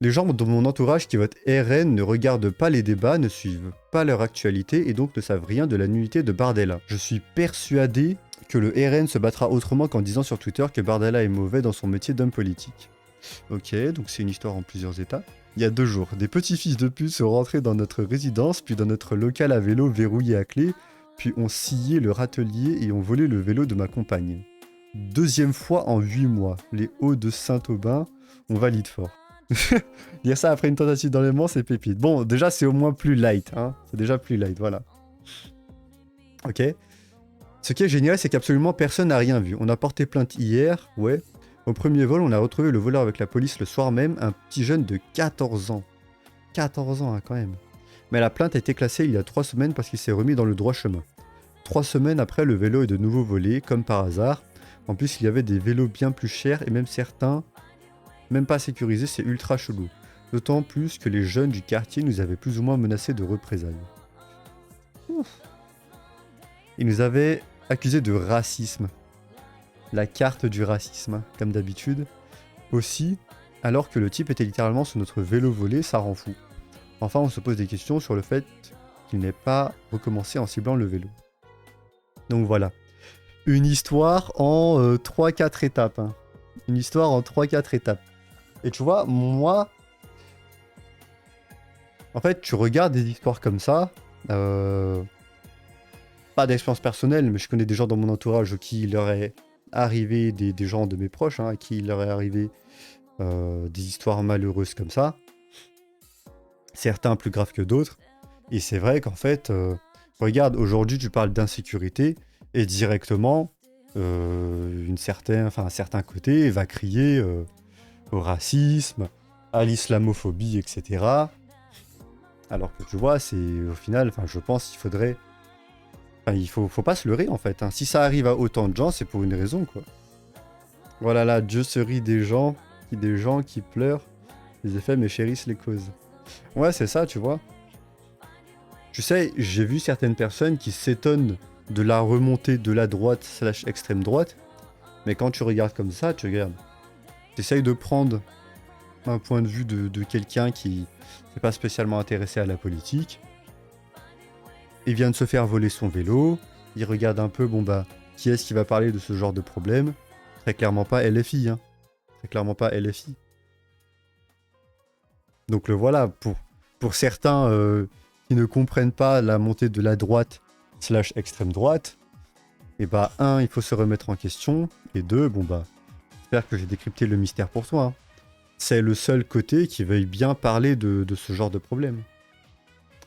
Les gens de mon entourage qui votent RN ne regardent pas les débats, ne suivent pas leur actualité et donc ne savent rien de la nullité de Bardella. Je suis persuadé que le RN se battra autrement qu'en disant sur Twitter que Bardella est mauvais dans son métier d'homme politique. Ok, donc c'est une histoire en plusieurs étapes. Il y a 2 jours, des petits fils de pute sont rentrés dans notre résidence, puis dans notre local à vélo verrouillé à clé, puis ont scié le râtelier et ont volé le vélo de ma compagne. Deuxième fois en 8 mois, les hauts de Saint-Aubin, on valide fort. Dire ça après une tentative d'enlèvement, c'est pépite. Bon, déjà, c'est au moins plus light, hein. C'est déjà plus light, voilà. Ok. Ce qui est génial, c'est qu'absolument personne n'a rien vu. On a porté plainte hier, ouais. Au premier vol, on a retrouvé le voleur avec la police le soir même, un petit jeune de 14 ans. 14 ans, hein, quand même. Mais la plainte a été classée il y a 3 semaines parce qu'il s'est remis dans le droit chemin. 3 semaines après, le vélo est de nouveau volé, comme par hasard. En plus, il y avait des vélos bien plus chers et même certains, même pas sécurisés, c'est ultra chelou. D'autant plus que les jeunes du quartier nous avaient plus ou moins menacés de représailles. Ouf. Ils nous avaient accusés de racisme. La carte du racisme, hein, comme d'habitude. Aussi, alors que le type était littéralement sur notre vélo volé, ça rend fou. Enfin, on se pose des questions sur le fait qu'il n'ait pas recommencé en ciblant le vélo. Donc voilà. Une histoire en 3-4 étapes. Hein. Une histoire en 3-4 étapes. Et tu vois, moi... En fait, tu regardes des histoires comme ça... Pas d'expérience personnelle, mais je connais des gens dans mon entourage qui il leur est arrivé, des gens de mes proches, hein, à qui il leur est arrivé des histoires malheureuses comme ça. Certains plus graves que d'autres. Et c'est vrai qu'en fait, regarde, aujourd'hui tu parles d'insécurité et directement, un certain côté va crier au racisme, à l'islamophobie, etc. Alors que tu vois, c'est au final, je pense qu'il faudrait... il faut pas se leurrer en fait. Hein. Si ça arrive à autant de gens, c'est pour une raison quoi. Voilà là, Dieu se rit des gens qui pleurent, les effets mais chérissent les causes. Ouais, c'est ça, tu vois. Tu sais, j'ai vu certaines personnes qui s'étonnent de la remontée de la droite slash extrême droite, mais quand tu regardes comme ça, tu regardes. T'essayes de prendre un point de vue de quelqu'un qui n'est pas spécialement intéressé à la politique. Il vient de se faire voler son vélo, il regarde un peu, bon bah, qui est-ce qui va parler de ce genre de problème? Très clairement pas LFI, hein. Très clairement pas LFI. Donc le voilà, pour certains qui ne comprennent pas la montée de la droite slash extrême droite, et bah un, il faut se remettre en question, et deux, bon bah, j'espère que j'ai décrypté le mystère pour toi. Hein. C'est le seul côté qui veuille bien parler de ce genre de problème.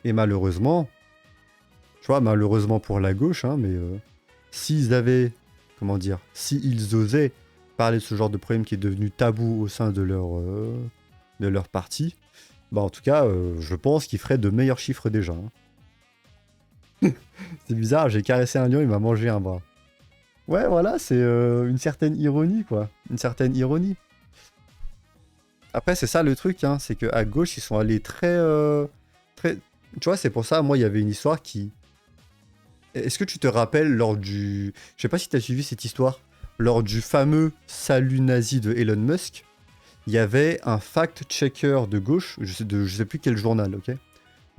Et malheureusement, tu vois, malheureusement pour la gauche, hein, mais s'ils avaient, comment dire, s'ils osaient parler de ce genre de problème qui est devenu tabou au sein de leur parti, bah en tout cas, je pense qu'ils feraient de meilleurs chiffres déjà. Hein. C'est bizarre, j'ai caressé un lion, il m'a mangé un bras. Ouais, voilà, c'est une certaine ironie, quoi. Une certaine ironie. Après, c'est ça le truc, hein, c'est qu'à gauche, ils sont allés très... Tu vois, c'est pour ça, moi, il y avait une histoire qui... Est-ce que tu te rappelles lors du... Je sais pas si tu as suivi cette histoire. Lors du fameux salut nazi de Elon Musk, il y avait un fact-checker de gauche, je sais plus quel journal, ok,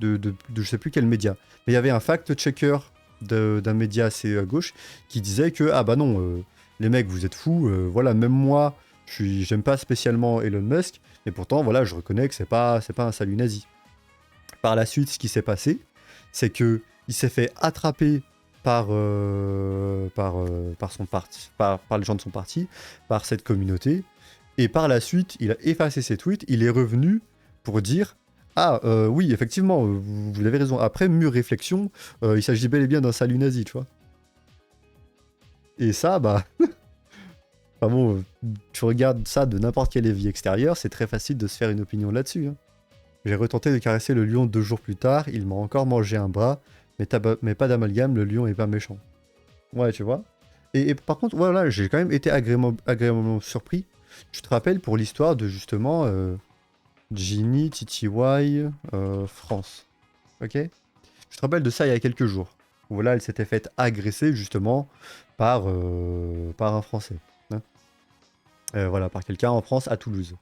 de je sais plus quel média, mais il y avait un fact-checker d'un média assez à gauche qui disait que, ah bah non, les mecs, vous êtes fous, voilà, même moi, j'aime pas spécialement Elon Musk, mais pourtant, voilà, je reconnais que c'est pas un salut nazi. Par la suite, ce qui s'est passé, c'est que il s'est fait attraper par son parti, par les gens de son parti, par cette communauté, et par la suite, il a effacé ses tweets, il est revenu pour dire ah oui, effectivement, vous avez raison. Après mûre réflexion, il s'agit bel et bien d'un salut nazi, tu vois. Et ça, bah, enfin bon, tu regardes ça de n'importe quel avis extérieur, c'est très facile de se faire une opinion là-dessus. Hein. J'ai retenté de caresser le lion 2 jours plus tard, il m'a encore mangé un bras, mais pas d'amalgame, le lion est pas méchant. Ouais, tu vois. Et par contre, voilà, j'ai quand même été agréablement surpris. Tu te rappelles pour l'histoire de justement Ginny, TTY, France. Ok. Je te rappelle de ça il y a quelques jours. Voilà, elle s'était faite agresser justement par un Français. Hein. Voilà, par quelqu'un en France à Toulouse.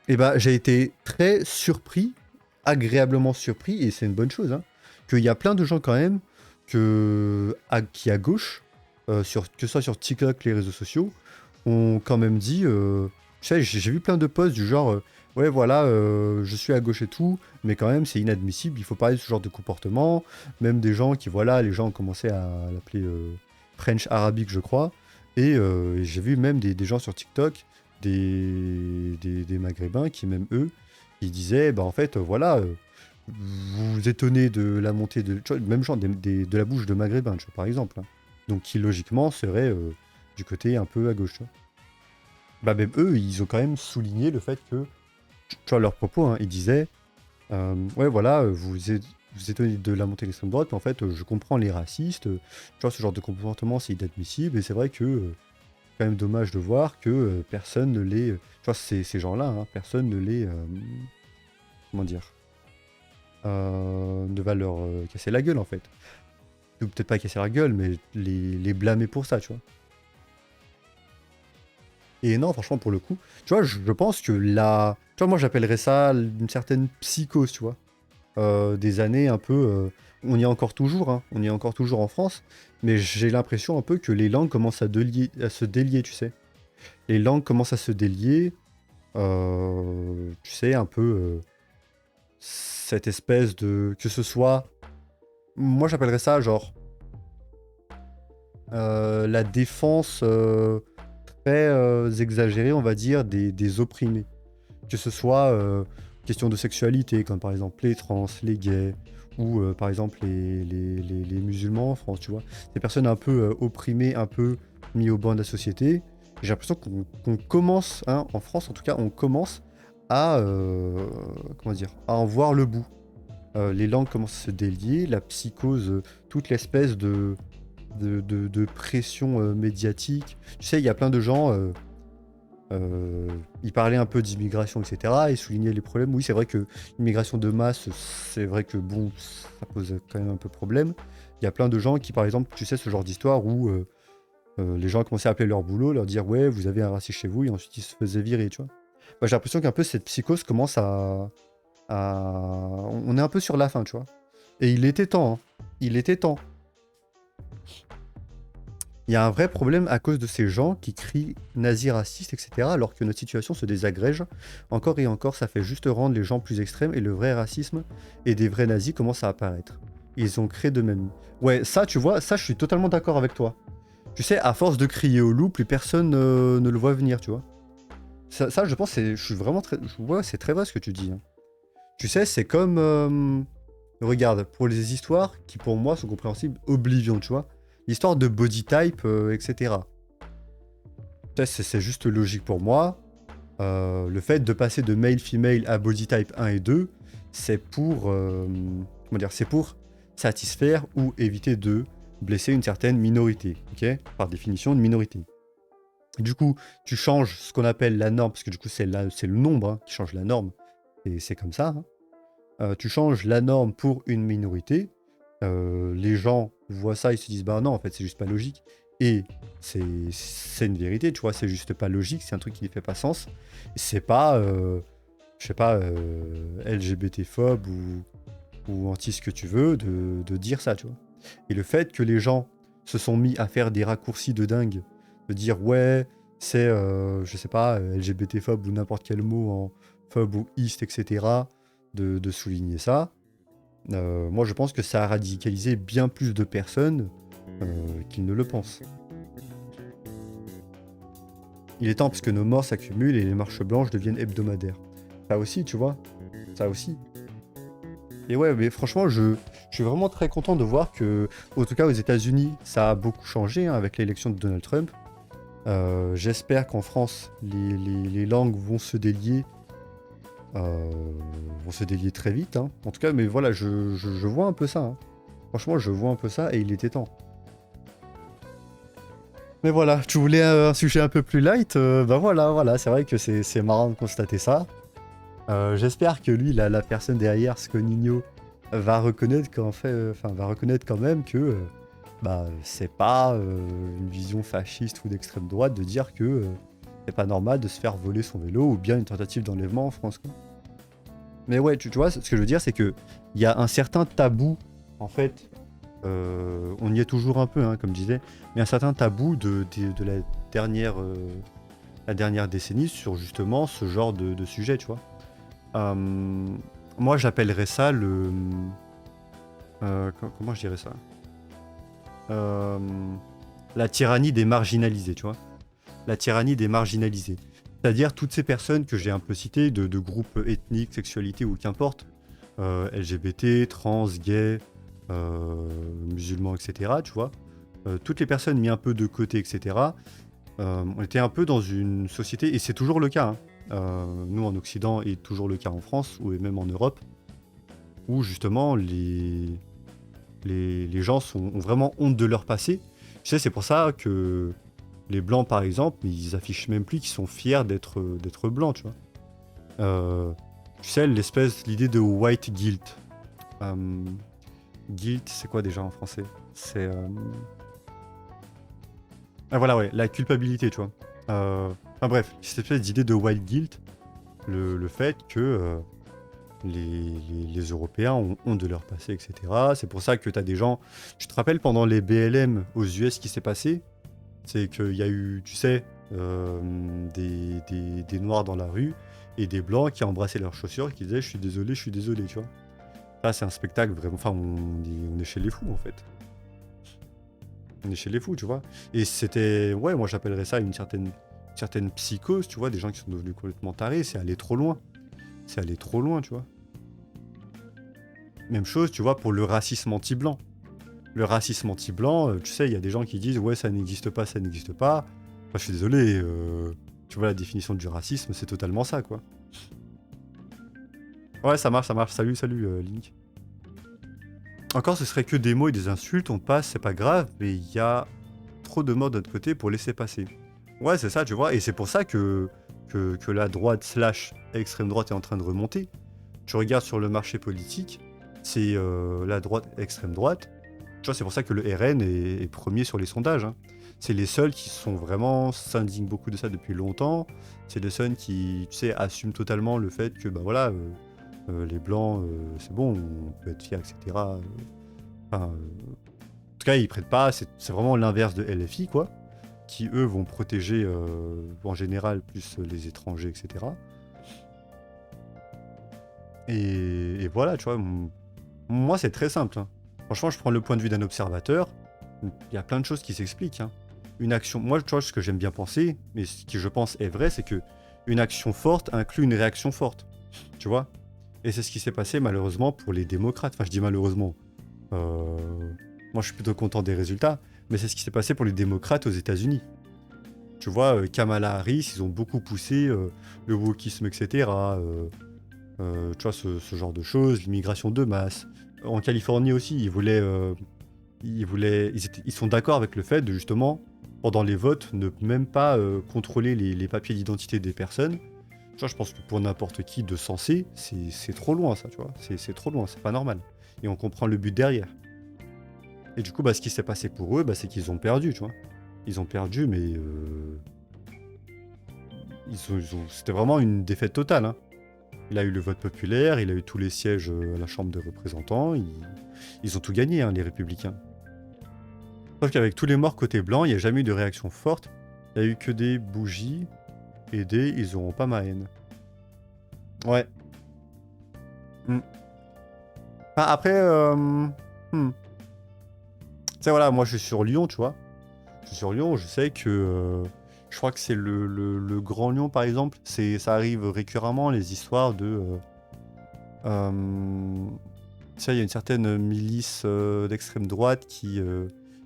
Et bah, j'ai été très surpris, agréablement surpris, et c'est une bonne chose, hein, qu'il y a plein de gens quand même qui à gauche, que ce soit sur TikTok, les réseaux sociaux, ont quand même dit, tu sais, j'ai vu plein de posts du genre, ouais voilà, je suis à gauche et tout, mais quand même c'est inadmissible, il faut parler de ce genre de comportement, même des gens qui, voilà, les gens ont commencé à l'appeler French Arabic, je crois, et j'ai vu même des gens sur TikTok, des Maghrébins qui, même eux, ils disaient, bah en fait, voilà, vous vous étonnez de la montée de, tu vois, même genre de la bouche de Maghrébins, tu vois, par exemple, hein. Donc qui logiquement serait du côté un peu à gauche, tu vois. Bah même eux, ils ont quand même souligné le fait que, tu vois, leurs propos, hein, ils disaient, ouais voilà, vous étonnez de la montée de l'extrême droite, mais en fait, je comprends les racistes, tu vois, ce genre de comportement, c'est inadmissible, et c'est vrai que quand même dommage de voir que personne ne les... tu vois, ces gens-là, hein, personne ne les... comment dire, ne va leur casser la gueule, en fait. Ou peut-être pas casser la gueule, mais les blâmer pour ça, tu vois. Et non, franchement, pour le coup, tu vois, je pense que la... Tu vois, moi, j'appellerais ça une certaine psychose, tu vois. Des années un peu... on y est encore toujours, hein, on y est encore toujours en France, mais j'ai l'impression un peu que les langues commencent à se délier, tu sais. Les langues commencent à se délier, tu sais, un peu cette espèce de... Que ce soit... Moi, j'appellerais ça, genre, la défense très exagérée, on va dire, des opprimés. Que ce soit question de sexualité, comme par exemple les trans, les gays, ou par exemple les musulmans en France, tu vois. Des personnes un peu opprimées, un peu mis au banc de la société. J'ai l'impression qu'on commence, hein, en France en tout cas, on commence à, comment dire, à en voir le bout. Les langues commencent à se délier, la psychose, toute l'espèce de pression médiatique. Tu sais, il y a plein de gens, ils parlaient un peu d'immigration, etc. Et soulignaient les problèmes. Oui, c'est vrai que l'immigration de masse, c'est vrai que bon, ça pose quand même un peu problème. Il y a plein de gens qui, par exemple, tu sais, ce genre d'histoire où les gens commençaient à appeler leur boulot, leur dire ouais, vous avez un raciste chez vous, et ensuite ils se faisaient virer, tu vois. Moi, j'ai l'impression qu'un peu cette psychose commence on est un peu sur la fin, tu vois. Et il était temps, hein. Il était temps. Il y a un vrai problème à cause de ces gens qui crient nazis, racistes, etc. alors que notre situation se désagrège. Encore et encore, ça fait juste rendre les gens plus extrêmes et le vrai racisme et des vrais nazis commencent à apparaître. Ils ont créé de même. Ouais, ça, tu vois, ça, je suis totalement d'accord avec toi. Tu sais, à force de crier au loup, plus personne ne le voit venir, tu vois. Ça, je pense, je suis vraiment très... Ouais, c'est très vrai ce que tu dis, hein. Tu sais, c'est comme... regarde, pour les histoires qui pour moi sont compréhensibles, Oblivion, tu vois. L'histoire de body type, etc. Tu sais, c'est juste logique pour moi. Le fait de passer de male-female à body type 1 et 2, c'est pour... comment dire, c'est pour satisfaire ou éviter de blesser une certaine minorité, ok. Par définition, une minorité. Du coup, tu changes ce qu'on appelle la norme, parce que du coup, c'est le nombre, hein, qui change la norme, et c'est comme ça, hein. Tu changes la norme pour une minorité, les gens voient ça, ils se disent bah non, en fait, c'est juste pas logique. Et c'est une vérité, tu vois, c'est juste pas logique, c'est un truc qui ne fait pas sens. C'est pas, je sais pas, LGBT-phobe ou anti ce que tu veux de dire ça, tu vois. Et le fait que les gens se sont mis à faire des raccourcis de dingue, de dire ouais, c'est, je sais pas, LGBT-phobe ou n'importe quel mot en phobe ou east, etc., de souligner ça, moi je pense que ça a radicalisé bien plus de personnes qu'ils ne le pensent. Il est temps parce que nos morts s'accumulent et les marches blanches deviennent hebdomadaires. Ça aussi, tu vois, ça aussi. Et ouais, mais franchement, je suis vraiment très content de voir que, en tout cas aux États-Unis, ça a beaucoup changé, hein, avec l'élection de Donald Trump. J'espère qu'en France, les langues euh, vont se délier très vite, hein. En tout cas, mais voilà, je vois un peu ça, hein. Franchement, je vois un peu ça et il était temps. Mais voilà, tu voulais un sujet un peu plus light, bah voilà, c'est vrai que c'est marrant de constater ça. J'espère que lui, la personne derrière Sconigno, va reconnaître qu'en fait, enfin, va reconnaître quand même que bah, c'est pas une vision fasciste ou d'extrême droite de dire que c'est pas normal de se faire voler son vélo ou bien une tentative d'enlèvement en France, quoi. Mais ouais, tu vois, ce que je veux dire, c'est que il y a un certain tabou, en fait, on y est toujours un peu, hein, comme je disais, mais un certain tabou de la dernière décennie sur justement ce genre de sujet, tu vois. Euh, Moi, j'appellerais ça comment je dirais ça? Euh, la tyrannie des marginalisés, tu vois. La tyrannie des marginalisés. C'est-à-dire toutes ces personnes que j'ai un peu citées, de groupes ethniques, sexualité ou qu'importe, LGBT, trans, gays, musulmans, etc., tu vois. Toutes les personnes mises un peu de côté, etc., on était un peu dans une société, et c'est toujours le cas, hein, nous en Occident et toujours le cas en France, ou même en Europe, où justement les gens ont vraiment honte de leur passé. Tu sais, c'est pour ça que les blancs, par exemple, ils affichent même plus qu'ils sont fiers d'être blancs, tu vois. Euh, Tu sais, l'idée de white guilt. Euh, Guilt, c'est quoi déjà en français? C'est... Ah voilà, ouais, la culpabilité, tu vois. Enfin bref, cette espèce d'idée de white guilt, le fait que les Européens ont honte de leur passé, etc. C'est pour ça que tu as des gens... Tu te rappelles pendant les BLM aux US ce qui s'est passé? C'est qu'il y a eu, tu sais, des noirs dans la rue et des blancs qui embrassaient leurs chaussures et qui disaient je suis désolé, tu vois. Là, c'est un spectacle vraiment. Enfin, on est chez les fous en fait. On est chez les fous, tu vois. Et c'était. Ouais, moi j'appellerais ça une certaine psychose, tu vois, des gens qui sont devenus complètement tarés. C'est aller trop loin. C'est aller trop loin, tu vois. Même chose, tu vois, pour le racisme anti-blanc. Le racisme anti-blanc, tu sais, il y a des gens qui disent ouais, ça n'existe pas, ça n'existe pas. Enfin, je suis désolé, tu vois, la définition du racisme, c'est totalement ça, quoi. Ouais, ça marche, ça marche. Salut, salut, Link. Encore, ce serait que des mots et des insultes, on passe, c'est pas grave, mais il y a trop de morts de notre côté pour laisser passer. Ouais, c'est ça, tu vois, et c'est pour ça que la droite slash extrême droite est en train de remonter. Tu regardes sur le marché politique, c'est la droite, extrême droite. Tu vois, c'est pour ça que le RN est premier sur les sondages, hein. C'est les seuls qui sont vraiment s'indignent beaucoup de ça depuis longtemps. C'est les seuls qui, tu sais, assument totalement le fait que, bah voilà, les blancs, c'est bon, on peut être fier, etc. Enfin, en tout cas, ils prêtent pas. C'est vraiment l'inverse de LFI, quoi, qui eux vont protéger en général plus les étrangers, etc. Et voilà, tu vois, moi c'est très simple, hein. Franchement, je prends le point de vue d'un observateur. Il y a plein de choses qui s'expliquent, hein. Une action, moi, tu vois, ce que j'aime bien penser, mais ce qui je pense est vrai, c'est que une action forte inclut une réaction forte, tu vois. Et c'est ce qui s'est passé malheureusement pour les démocrates. Enfin, je dis malheureusement. Euh, Moi, je suis plutôt content des résultats, mais c'est ce qui s'est passé pour les démocrates aux États-Unis. Tu vois, Kamala Harris, ils ont beaucoup poussé le wokisme, etc. Tu vois, ce genre de choses, l'immigration de masse. En Californie aussi, ils sont d'accord avec le fait de justement, pendant les votes, ne même pas contrôler les papiers d'identité des personnes. Tu vois, je pense que pour n'importe qui de sensé, c'est trop loin ça, tu vois. C'est trop loin, c'est pas normal. Et on comprend le but derrière. Et du coup, bah, ce qui s'est passé pour eux, bah, c'est qu'ils ont perdu, tu vois. Ils ont perdu, mais c'était vraiment une défaite totale, hein. Il a eu le vote populaire, il a eu tous les sièges à la Chambre des représentants, ils ont tout gagné, hein, les républicains. Sauf qu'avec tous les morts côté blanc, il n'y a jamais eu de réaction forte. Il n'y a eu que des bougies et des ils auront pas ma haine. Ouais. Hmm. Enfin, après, tu sais, voilà, moi je suis sur Lyon, tu vois. Je suis sur Lyon, je sais que. Je crois que c'est le Grand Lyon, par exemple. Ça arrive récurremment, les histoires de. Tu sais, il y a une certaine milice d'extrême droite qui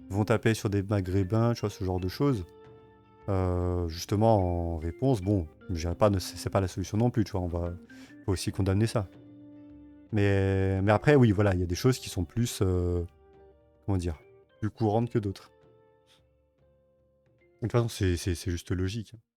vont taper sur des Maghrébins, tu vois, ce genre de choses. Justement, en réponse, bon, je dirais pas, c'est pas la solution non plus, tu vois, faut aussi condamner ça. Mais après, oui, voilà, il y a des choses qui sont plus, comment dire, plus courantes que d'autres. De toute façon, c'est juste logique, hein.